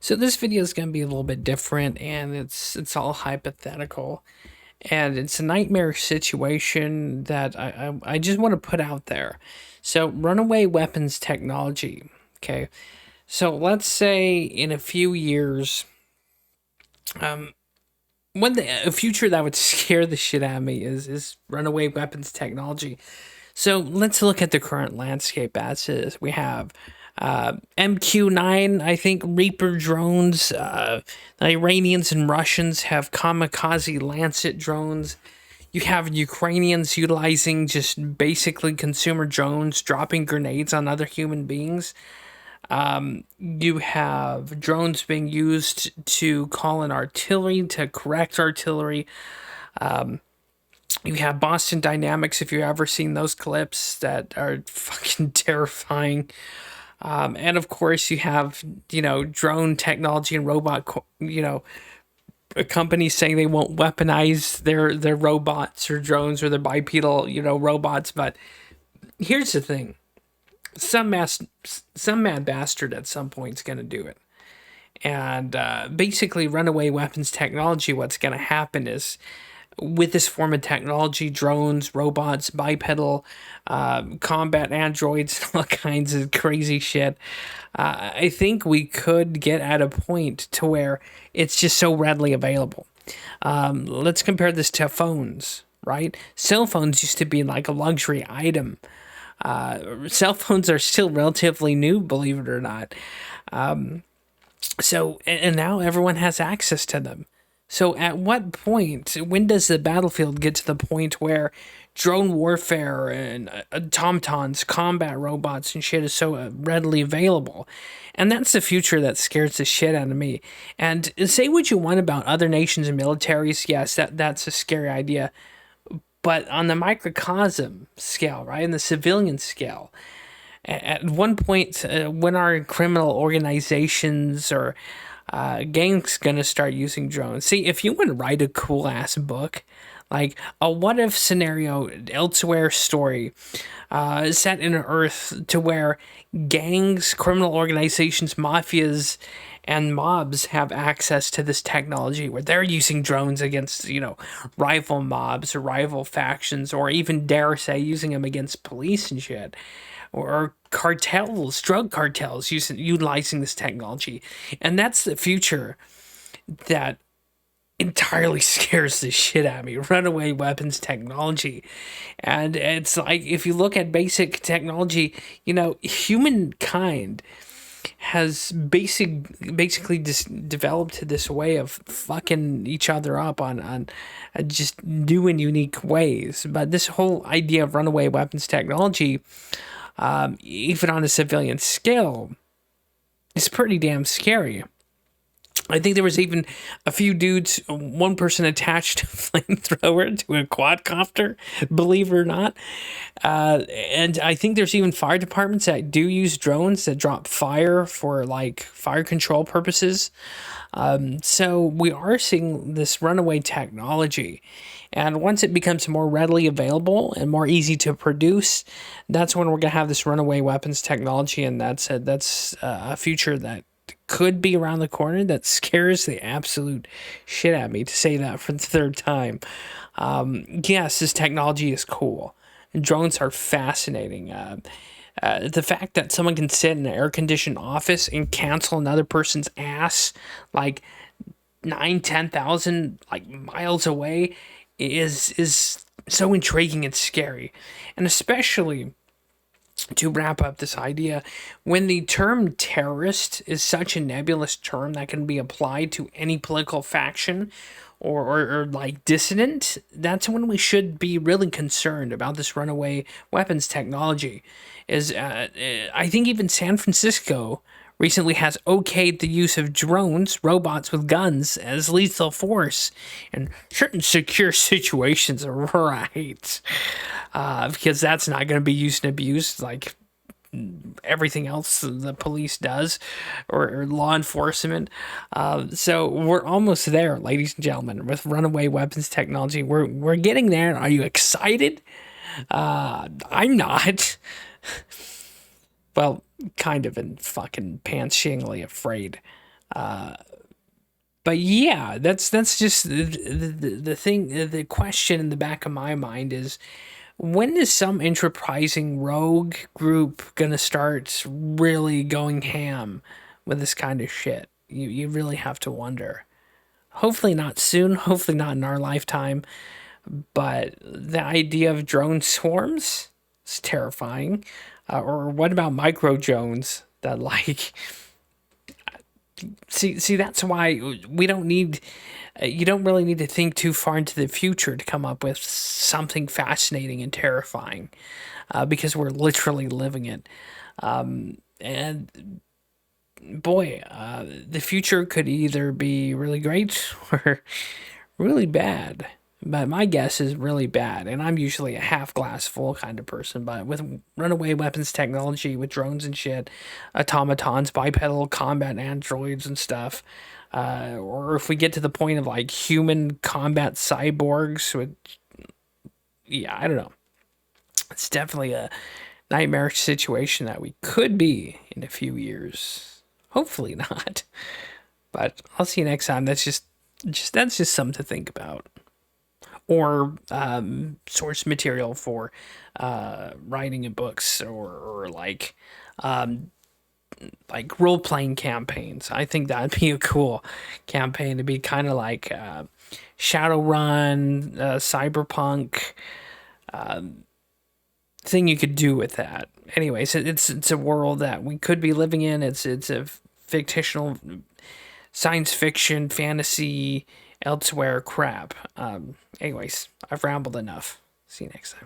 So this video is going to be a little bit different, and it's all hypothetical, and it's a nightmare situation that I just want to put out there. So runaway weapons technology. Okay, so let's say in a few years, a future that would scare the shit out of me is runaway weapons technology. So let's look at the current landscape as is. We have MQ-9, I think, Reaper drones. The Iranians and Russians have kamikaze Lancet drones. You have Ukrainians utilizing just basically consumer drones, dropping grenades on other human beings. You have drones being used to call in artillery, to correct artillery. You have Boston Dynamics, if you've ever seen those clips that are fucking terrifying. And of course, you have, drone technology and companies saying they won't weaponize their robots or drones or their bipedal, robots. But here's the thing: some mad bastard at some point is going to do it. And basically, runaway weapons technology, what's going to happen is, with this form of technology, drones, robots, bipedal, combat androids, all kinds of crazy shit, I think we could get at a point to where it's just so readily available. Let's compare this to phones, right? Cell phones used to be like a luxury item. Cell phones are still relatively new, believe it or not. And now everyone has access to them. So at what point, when does the battlefield get to the point where drone warfare and automatons, combat robots and shit is so readily available? And that's the future that scares the shit out of me. And say what you want about other nations and militaries, yes, that's a scary idea. But on the microcosm scale, right, in the civilian scale, at one point, when our criminal organizations or gangs gonna start using drones? See, if you would write a cool ass book, like a what if scenario, elsewhere story, set in an Earth to where gangs, criminal organizations, mafias, and mobs have access to this technology where they're using drones against, rival mobs or rival factions, or even dare say using them against police and shit, or cartels, drug cartels utilizing this technology. And that's the future that entirely scares the shit out of me. Runaway weapons technology. And it's like, if you look at basic technology, humankind has basically just developed this way of fucking each other up on just new and unique ways. But this whole idea of runaway weapons technology, even on a civilian scale, is pretty damn scary. I think there was even a few dudes, one person attached a flamethrower to a quadcopter, believe it or not. And I think there's even fire departments that do use drones that drop fire for like fire control purposes. So we are seeing this runaway technology. And once it becomes more readily available and more easy to produce, that's when we're going to have this runaway weapons technology. And that's a future that could be around the corner that scares the absolute shit out of me, to say that for the third time. Yes, this technology is cool. And drones are fascinating. The fact that someone can sit in an air-conditioned office and cancel another person's ass like 10,000 like miles away is so intriguing and scary. And especially, to wrap up this idea, when the term terrorist is such a nebulous term that can be applied to any political faction or like dissident, that's when we should be really concerned about this runaway weapons technology. I think even San Francisco recently has okayed the use of drones, robots with guns, as lethal force in certain secure situations, right? Because that's not going to be used and abused like everything else the police does, or law enforcement. So we're almost there, ladies and gentlemen, with runaway weapons technology. We're getting there. Are you excited? I'm not. Well, kind of, and fucking pants shingly afraid. But yeah, that's just the thing. The question in the back of my mind is, when is some enterprising rogue group gonna start really going ham with this kind of shit? You really have to wonder. Hopefully not soon. Hopefully not in our lifetime. But the idea of drone swarms is terrifying. Or what about micro drones that like see that's why we don't need you don't really need to think too far into the future to come up with something fascinating and terrifying, because we're literally living it. And boy, the future could either be really great or really bad. But my guess is really bad, and I'm usually a half glass full kind of person. But with runaway weapons technology, with drones and shit, automatons, bipedal combat androids and stuff, or if we get to the point of like human combat cyborgs, with yeah, I don't know. It's definitely a nightmarish situation that we could be in a few years. Hopefully not. But I'll see you next time. That's just something to think about. Or source material for writing in books, or like role playing campaigns. I think that'd be a cool campaign to be kind of like Shadowrun, Cyberpunk, thing you could do with that. Anyways, it's a world that we could be living in. It's a fictional science fiction fantasy elsewhere crap. Anyways, I've rambled enough. See you next time.